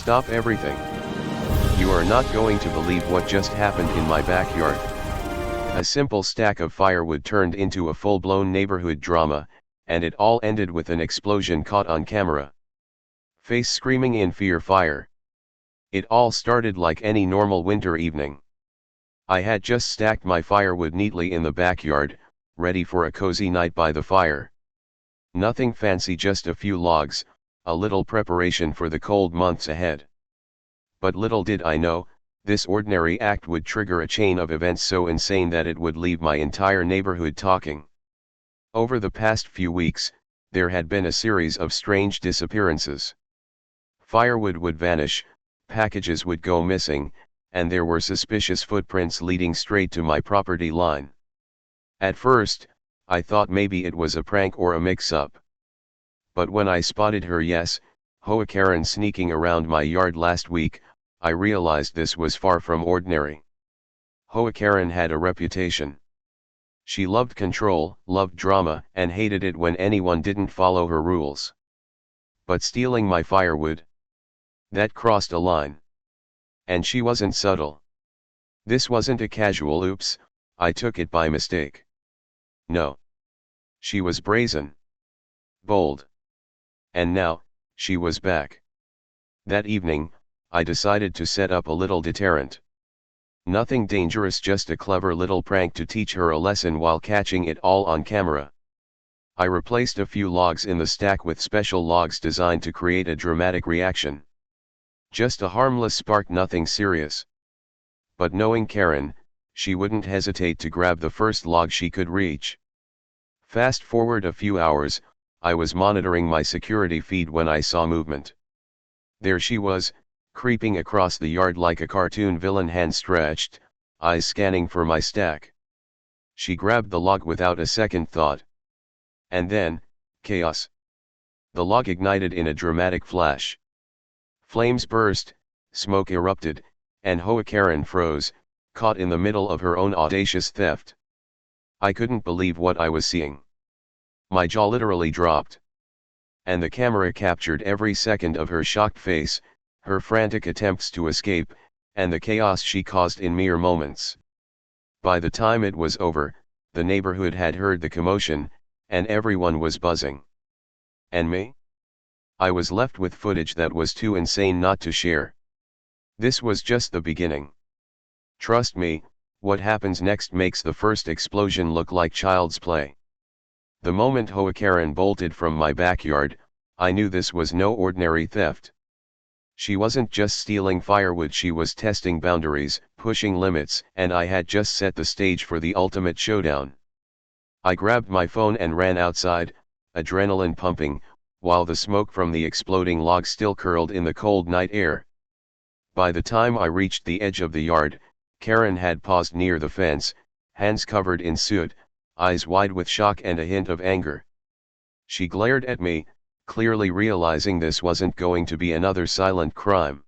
Stop everything. You are not going to believe what just happened in my backyard. A simple stack of firewood turned into a full-blown neighborhood drama, and it all ended with an explosion caught on camera. Face screaming in fear, fire. It all started like any normal winter evening. I had just stacked my firewood neatly in the backyard, ready for a cozy night by the fire. Nothing fancy, just a few logs, a little preparation for the cold months ahead. But little did I know, this ordinary act would trigger a chain of events so insane that it would leave my entire neighborhood talking. Over the past few weeks, there had been a series of strange disappearances. Firewood would vanish, packages would go missing, and there were suspicious footprints leading straight to my property line. At first, I thought maybe it was a prank or a mix-up. But when I spotted her HOA Karen sneaking around my yard last week, I realized this was far from ordinary. HOA Karen had a reputation. She loved control, loved drama, and hated it when anyone didn't follow her rules. But stealing my firewood? That crossed a line. And she wasn't subtle. This wasn't a casual oops, I took it by mistake. No. She was brazen. Bold. And now, she was back. That evening, I decided to set up a little deterrent. Nothing dangerous, just a clever little prank to teach her a lesson while catching it all on camera. I replaced a few logs in the stack with special logs designed to create a dramatic reaction. Just a harmless spark, nothing serious. But knowing Karen, she wouldn't hesitate to grab the first log she could reach. Fast forward a few hours, I was monitoring my security feed when I saw movement. There she was, creeping across the yard like a cartoon villain, hands stretched, eyes scanning for my stack. She grabbed the log without a second thought. And then, chaos. The log ignited in a dramatic flash. Flames burst, smoke erupted, and HOA Karen froze, caught in the middle of her own audacious theft. I couldn't believe what I was seeing. My jaw literally dropped. And the camera captured every second of her shocked face, her frantic attempts to escape, and the chaos she caused in mere moments. By the time it was over, the neighborhood had heard the commotion, and everyone was buzzing. And me? I was left with footage that was too insane not to share. This was just the beginning. Trust me, what happens next makes the first explosion look like child's play. The moment HOA Karen bolted from my backyard, I knew this was no ordinary theft. She wasn't just stealing firewood, she was testing boundaries, pushing limits, and I had just set the stage for the ultimate showdown. I grabbed my phone and ran outside, adrenaline pumping, while the smoke from the exploding log still curled in the cold night air. By the time I reached the edge of the yard, Karen had paused near the fence, hands covered in soot, eyes wide with shock and a hint of anger. She glared at me, clearly realizing this wasn't going to be another silent crime.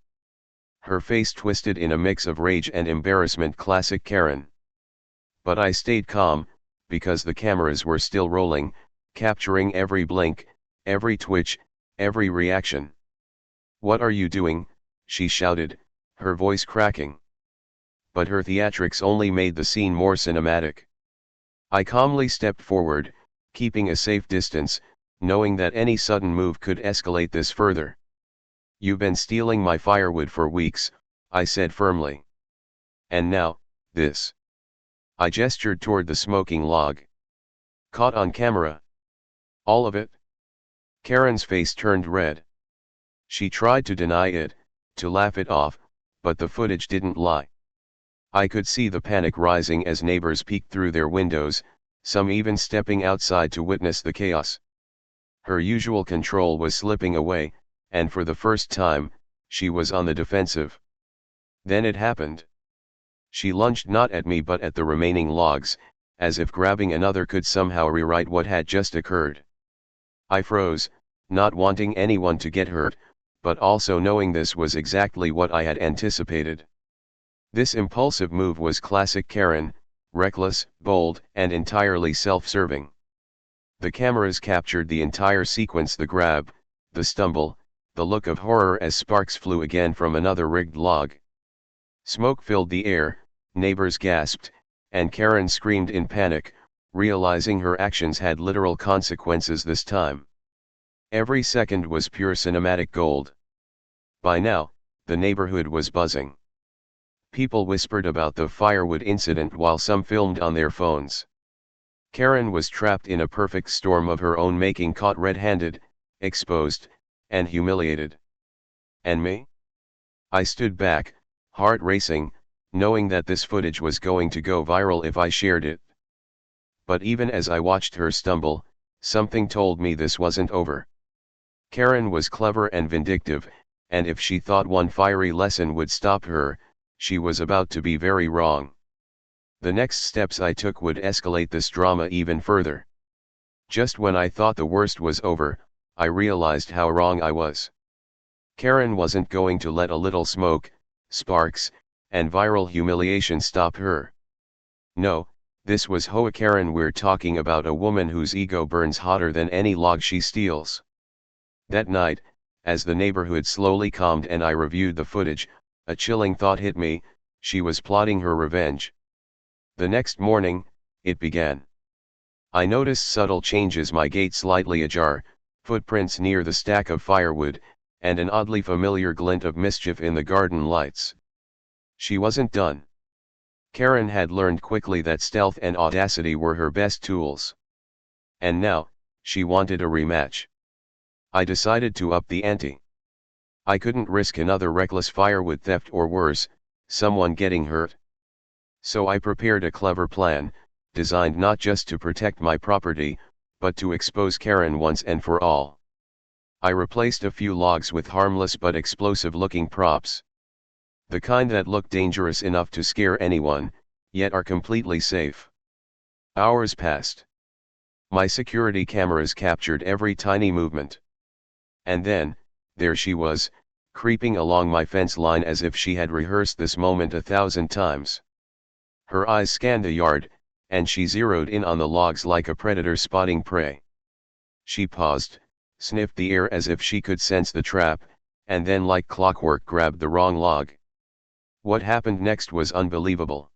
Her face twisted in a mix of rage and embarrassment, classic Karen. But I stayed calm, because the cameras were still rolling, capturing every blink, every twitch, every reaction. "What are you doing?" she shouted, her voice cracking. But her theatrics only made the scene more cinematic. I calmly stepped forward, keeping a safe distance, knowing that any sudden move could escalate this further. "You've been stealing my firewood for weeks," I said firmly. "And now, this." I gestured toward the smoking log. "Caught on camera. All of it?" Karen's face turned red. She tried to deny it, to laugh it off, but the footage didn't lie. I could see the panic rising as neighbors peeked through their windows, some even stepping outside to witness the chaos. Her usual control was slipping away, and for the first time, she was on the defensive. Then it happened. She lunged not at me but at the remaining logs, as if grabbing another could somehow rewrite what had just occurred. I froze, not wanting anyone to get hurt, but also knowing this was exactly what I had anticipated. This impulsive move was classic Karen, reckless, bold, and entirely self-serving. The cameras captured the entire sequence: the grab, the stumble, the look of horror as sparks flew again from another rigged log. Smoke filled the air, neighbors gasped, and Karen screamed in panic, realizing her actions had literal consequences this time. Every second was pure cinematic gold. By now, the neighborhood was buzzing. People whispered about the Firewood incident while some filmed on their phones. Karen was trapped in a perfect storm of her own making, caught red-handed, exposed, and humiliated. And me? I stood back, heart racing, knowing that this footage was going to go viral if I shared it. But even as I watched her stumble, something told me this wasn't over. Karen was clever and vindictive, and if she thought one fiery lesson would stop her, she was about to be very wrong. The next steps I took would escalate this drama even further. Just when I thought the worst was over, I realized how wrong I was. Karen wasn't going to let a little smoke, sparks, and viral humiliation stop her. No, this was HOA Karen. We're talking about a woman whose ego burns hotter than any log she steals. That night, as the neighborhood slowly calmed and I reviewed the footage, a chilling thought hit me: she was plotting her revenge. The next morning, it began. I noticed subtle changes: my gate slightly ajar, footprints near the stack of firewood, and an oddly familiar glint of mischief in the garden lights. She wasn't done. Karen had learned quickly that stealth and audacity were her best tools. And now, she wanted a rematch. I decided to up the ante. I couldn't risk another reckless firewood theft, or worse, someone getting hurt. So I prepared a clever plan, designed not just to protect my property, but to expose Karen once and for all. I replaced a few logs with harmless but explosive-looking props. The kind that look dangerous enough to scare anyone, yet are completely safe. Hours passed. My security cameras captured every tiny movement. And then, there she was, creeping along my fence line as if she had rehearsed this moment 1,000 times. Her eyes scanned the yard, and she zeroed in on the logs like a predator spotting prey. She paused, sniffed the air as if she could sense the trap, and then like clockwork grabbed the wrong log. What happened next was unbelievable.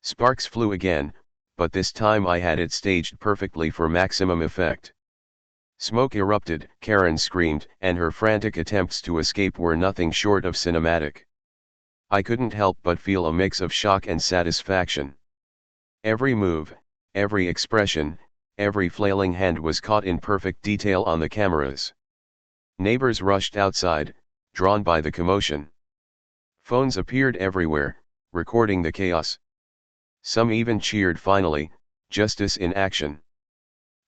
Sparks flew again, but this time I had it staged perfectly for maximum effect. Smoke erupted, Karen screamed, and her frantic attempts to escape were nothing short of cinematic. I couldn't help but feel a mix of shock and satisfaction. Every move, every expression, every flailing hand was caught in perfect detail on the cameras. Neighbors rushed outside, drawn by the commotion. Phones appeared everywhere, recording the chaos. Some even cheered, finally, justice in action.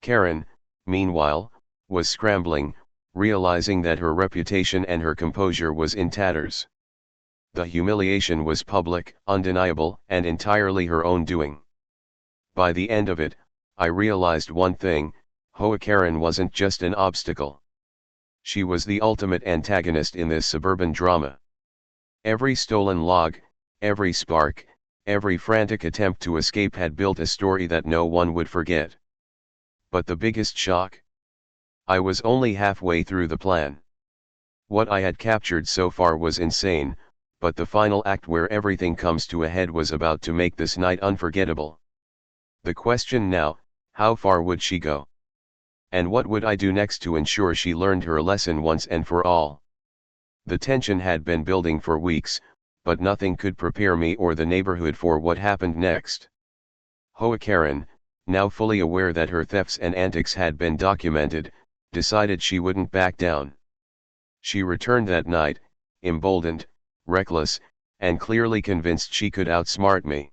Karen, meanwhile, was scrambling, realizing that her reputation and her composure was in tatters. The humiliation was public, undeniable, and entirely her own doing. By the end of it, I realized one thing: HOA Karen wasn't just an obstacle. She was the ultimate antagonist in this suburban drama. Every stolen log, every spark, every frantic attempt to escape had built a story that no one would forget. But the biggest shock? I was only halfway through the plan. What I had captured so far was insane, but the final act, where everything comes to a head, was about to make this night unforgettable. The question now: how far would she go? And what would I do next to ensure she learned her lesson once and for all? The tension had been building for weeks, but nothing could prepare me or the neighborhood for what happened next. HOA Karen, now fully aware that her thefts and antics had been documented, decided she wouldn't back down. She returned that night, emboldened, reckless, and clearly convinced she could outsmart me.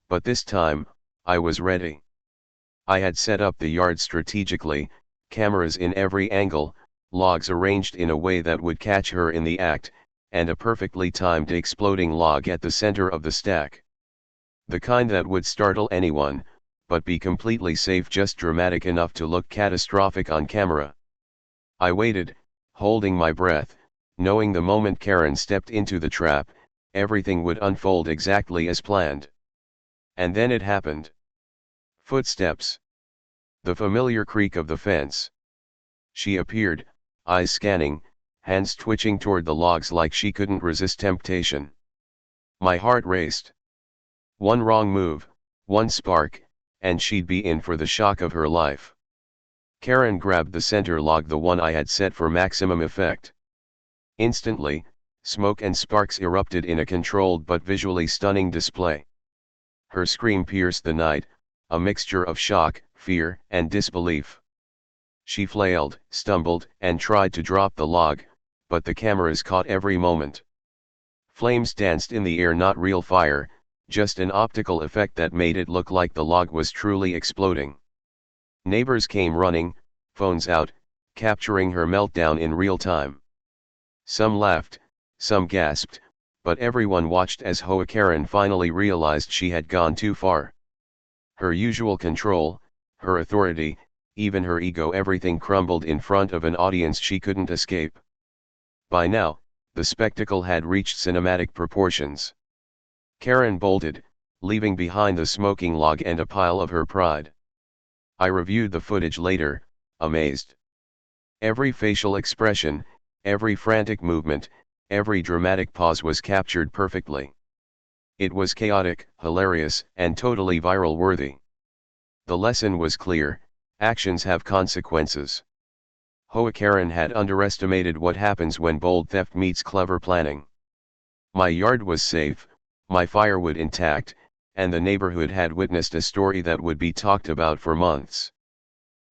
But this time, I was ready. I had set up the yard strategically, cameras in every angle, logs arranged in a way that would catch her in the act, and a perfectly timed exploding log at the center of the stack. The kind that would startle anyone, but be completely safe, just dramatic enough to look catastrophic on camera. I waited, holding my breath, knowing the moment Karen stepped into the trap, everything would unfold exactly as planned. And then it happened. Footsteps. The familiar creak of the fence. She appeared, eyes scanning, hands twitching toward the logs like she couldn't resist temptation. My heart raced. One wrong move, one spark, and she'd be in for the shock of her life. Karen grabbed the center log, the one I had set for maximum effect. Instantly, smoke and sparks erupted in a controlled but visually stunning display. Her scream pierced the night, a mixture of shock, fear, and disbelief. She flailed, stumbled, and tried to drop the log, but the cameras caught every moment. Flames danced in the air, not real fire, just an optical effect that made it look like the log was truly exploding. Neighbors came running, phones out, capturing her meltdown in real time. Some laughed, some gasped, but everyone watched as HOA Karen finally realized she had gone too far. Her usual control, her authority, even her ego, everything crumbled in front of an audience she couldn't escape. By now, the spectacle had reached cinematic proportions. Karen bolted, leaving behind the smoking log and a pile of her pride. I reviewed the footage later, amazed. Every facial expression, every frantic movement, every dramatic pause was captured perfectly. It was chaotic, hilarious, and totally viral worthy. The lesson was clear: actions have consequences. HOA Karen had underestimated what happens when bold theft meets clever planning. My yard was safe, my firewood intact, and the neighborhood had witnessed a story that would be talked about for months.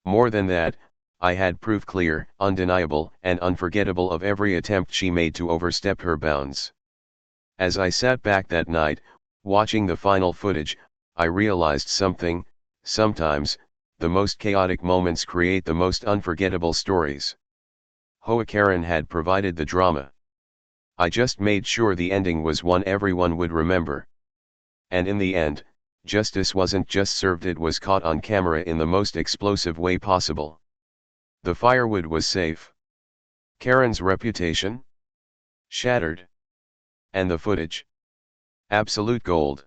More than that, I had proof clear, undeniable, and unforgettable of every attempt she made to overstep her bounds. As I sat back that night, watching the final footage, I realized something: sometimes, the most chaotic moments create the most unforgettable stories. HOA Karen had provided the drama. I just made sure the ending was one everyone would remember. And in the end, justice wasn't just served, it was caught on camera in the most explosive way possible. The firewood was safe. Karen's reputation? Shattered. And the footage? Absolute gold.